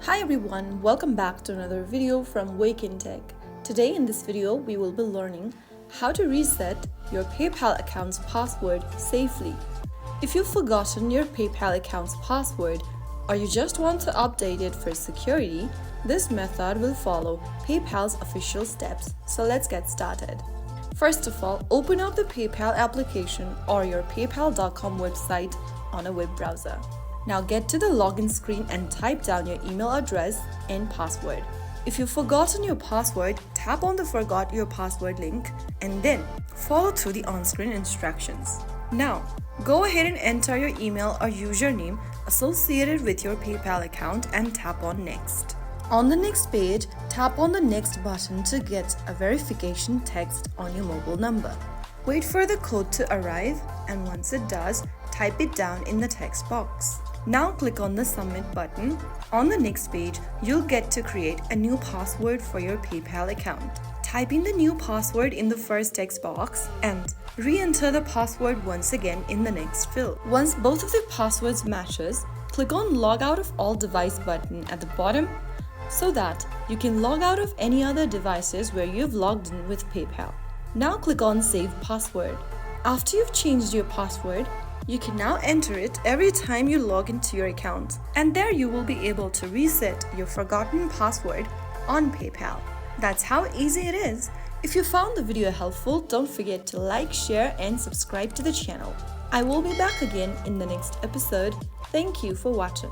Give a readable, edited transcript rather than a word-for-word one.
Hi everyone, welcome back to another video from Wake&Tech. Today in this video, we will be learning how to reset your PayPal account's password safely. If you've forgotten your PayPal account's password or you just want to update it for security, this method will follow PayPal's official steps. So let's get started. First of all, open up the PayPal application or your paypal.com website on a web browser. Now get to the login screen and type down your email address and password. If you've forgotten your password, tap on the Forgot Your Password link and then follow through the on-screen instructions. Now, go ahead and enter your email or username associated with your PayPal account and tap on Next. On the next page, tap on the Next button to get a verification text on your mobile number. Wait for the code to arrive, and once it does, type it down in the text box. Now click on the Submit button. On the next page, you'll get to create a new password for your PayPal account. Type in the new password in the first text box and re-enter the password once again in the next field. Once both of the passwords matches, click on Log Out of All Device button at the bottom so that you can log out of any other devices where you've logged in with PayPal. Now click on Save Password. After you've changed your password, you can now enter it every time you log into your account, and there you will be able to reset your forgotten password on PayPal. That's how easy it is. If you found the video helpful, don't forget to like, share, and subscribe to the channel. I will be back again in the next episode. Thank you for watching.